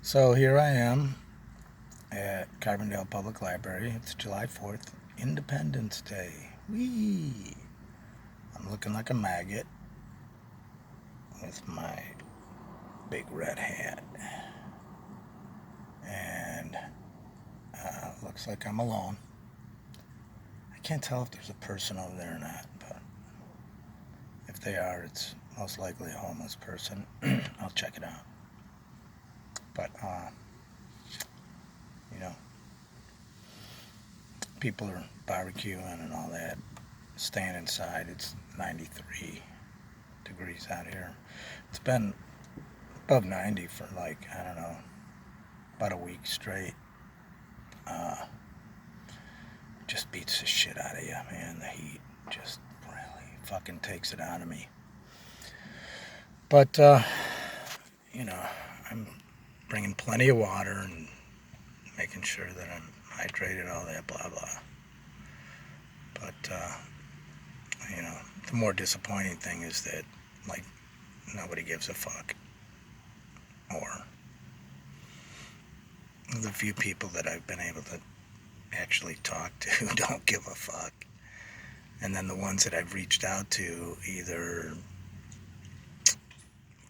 So here I am at Carbondale Public Library. It's July 4th, Independence Day. Whee! I'm looking like a maggot with my big red hat. And looks like I'm alone. I can't tell if there's a person over there or not, but if they are, it's most likely a homeless person. I'll check it out. But, you know, people are barbecuing and all that, staying inside. It's 93 degrees out here. It's been above 90 for like, I don't know, about a week straight. Uh, just beats the shit out of you, man. The heat just really fucking takes it out of me. But, you know, I'm bringing plenty of water and making sure that I'm hydrated, all that, blah, blah. But, you know, the more disappointing thing is that, like, nobody gives a fuck. Or the few people that I've been able to actually talk to don't give a fuck. And then the ones that I've reached out to either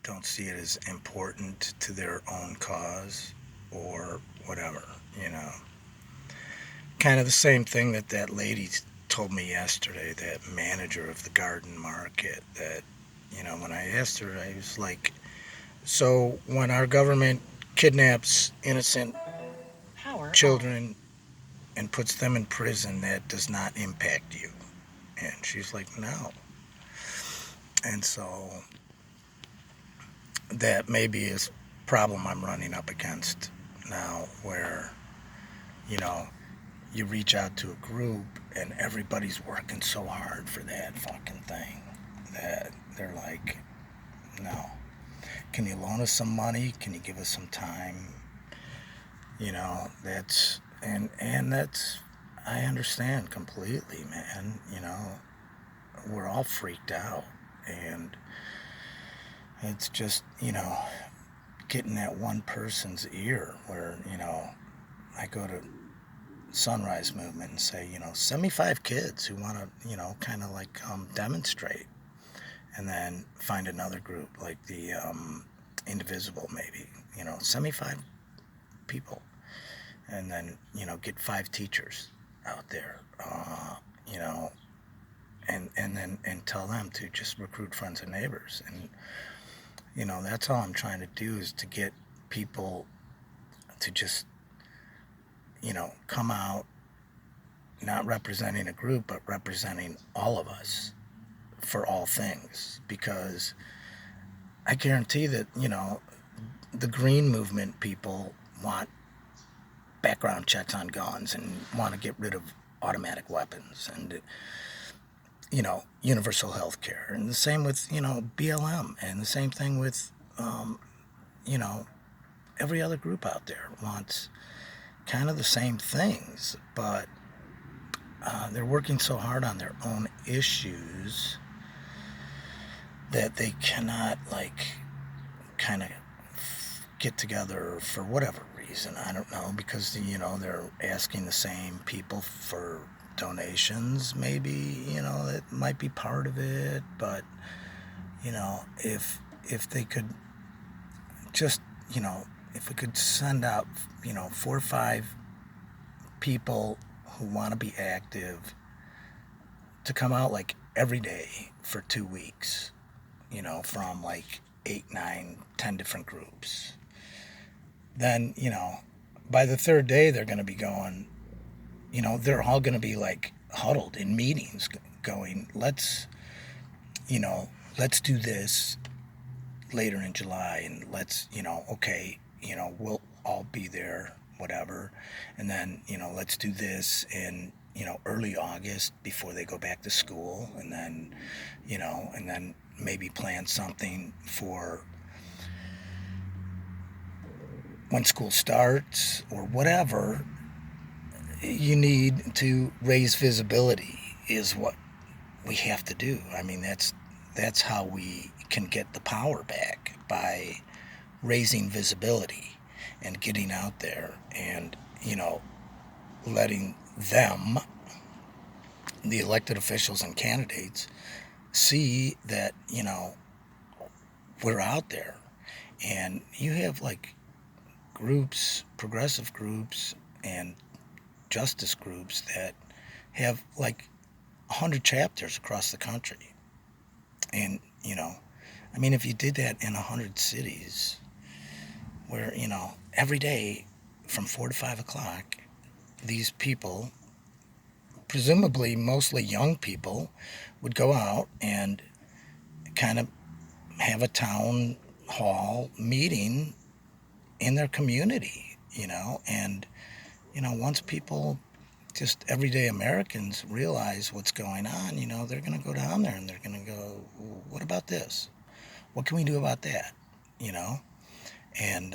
don't see it as important to their own cause or whatever, you know. Kind of the same thing that lady told me yesterday, that manager of the garden market, that, you know, when I asked her, I was like, so when our government kidnaps innocent children and puts them in prison, that does not impact you? And she's like, no. And so that maybe is a problem I'm running up against now, where, you know, you reach out to a group and everybody's working so hard for that fucking thing that they're like, no. Can you loan us some money? Can you give us some time? You know, and that's, I understand completely, man. You know, we're all freaked out, and it's just, you know, getting that one person's ear where, you know, I go to Sunrise Movement and say, you know, send me 5 kids who want to, you know, kind of like demonstrate, and then find another group like the Indivisible, maybe, you know, send me 5 people, and then, you know, get 5 teachers out there, you know, and then and tell them to just recruit friends and neighbors. And, you know, that's all I'm trying to do, is to get people to just, you know, come out, not representing a group, but representing all of us for all things. Because I guarantee that, you know, the green movement people want background checks on guns and want to get rid of automatic weapons and, you know, universal health care. And the same with, you know, BLM. And the same thing with, you know, every other group out there wants kind of the same things. But they're working so hard on their own issues that they cannot, like, kind of get together for whatever reason. I don't know, because, you know, they're asking the same people for donations, maybe, you know, that might be part of it. But, you know, if they could just, you know, if we could send out, you know, 4 or 5 people who want to be active to come out like every day for 2 weeks, you know, from like 8, 9, 10 different groups, then, you know, by the third day they're going to be going, you know, they're all going to be like huddled in meetings going, let's, you know, let's do this later in July, and let's, you know, okay, you know, we'll all be there, whatever. And then, you know, let's do this in, you know, early August before they go back to school. And then, you know, and then maybe plan something for when school starts or whatever. You need to raise visibility is what we have to do. I mean, that's how we can get the power back, by raising visibility. and getting out there and, letting them, the elected officials and candidates, see that, we're out there. And you have like groups, progressive groups, and justice groups that have like 100 chapters across the country. And, I mean, if you did that in 100 cities, where, every day from 4 to 5 o'clock, these people, presumably mostly young people, would go out and kind of have a town hall meeting in their community, and, once people, just everyday Americans, realize what's going on, they're going to go down there and they're going to go, what about this? What can we do about that? You know? And,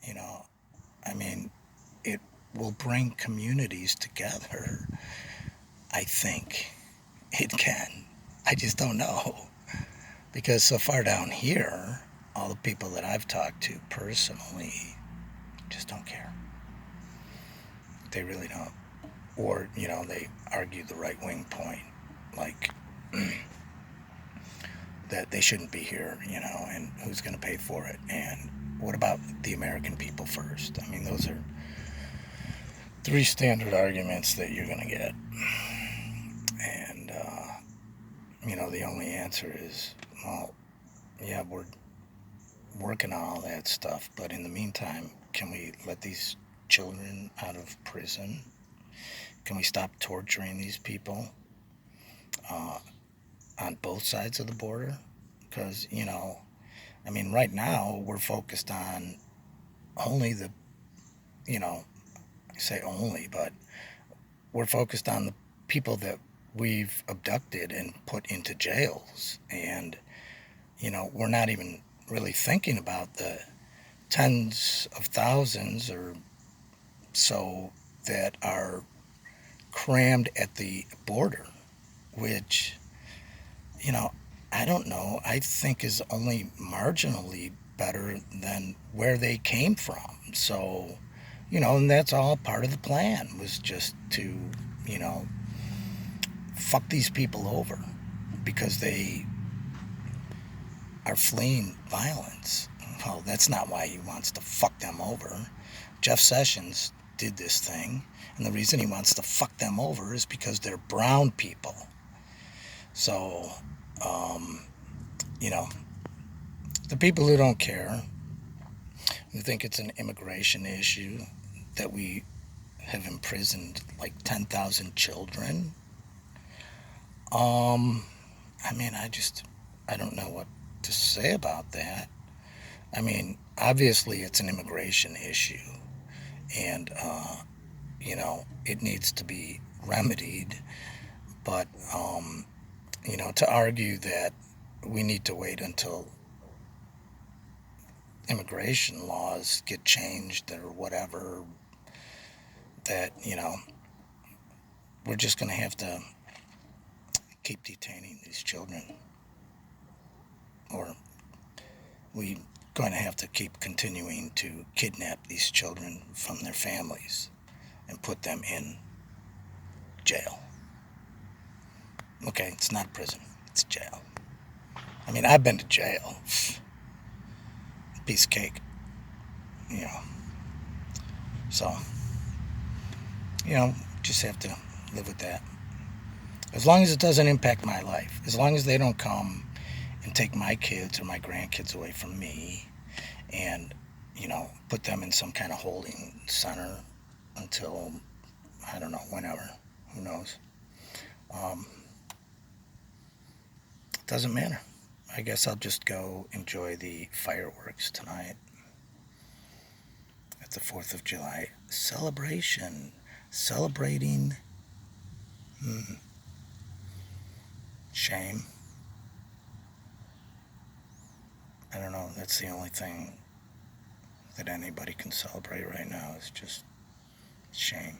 you know, I mean, it will bring communities together. I think it can. I just don't know. Because so far down here, all the people that I've talked to personally just don't care. They really don't. Or, they argue the right wing point. Like, that they shouldn't be here, and who's going to pay for it? And what about the American people first? I mean, those are three standard arguments that you're going to get. And, the only answer is, well, yeah, we're working on all that stuff, but in the meantime, can we let these children out of prison? Can we stop torturing these people on both sides of the border? Because, I mean, right now we're focused on only the, I say only, but we're focused on the people that we've abducted and put into jails. And, we're not even really thinking about the tens of thousands or so that are crammed at the border, which, I don't know, I think is only marginally better than where they came from. So, and that's all part of the plan, was just to, fuck these people over because they are fleeing violence. Well, that's not why he wants to fuck them over. Jeff Sessions did this thing, and the reason he wants to fuck them over is because they're brown people. So, the people who don't care, who think it's an immigration issue, that we have imprisoned like 10,000 children, I mean, I don't know what to say about that. I mean, obviously it's an immigration issue, and, it needs to be remedied, but, to argue that we need to wait until immigration laws get changed or whatever, that, we're just going to have to keep detaining these children, or we're going to have to keep continuing to kidnap these children from their families and put them in jail. Okay, it's not prison, it's jail. I mean, I've been to jail. Piece of cake, So, just have to live with that. As long as it doesn't impact my life, as long as they don't come and take my kids or my grandkids away from me and, put them in some kind of holding center until, I don't know, whenever, who knows. It doesn't matter. I guess I'll just go enjoy the fireworks tonight at the 4th of July celebration. Celebrating shame. I don't know. That's the only thing that anybody can celebrate right now, is just shame.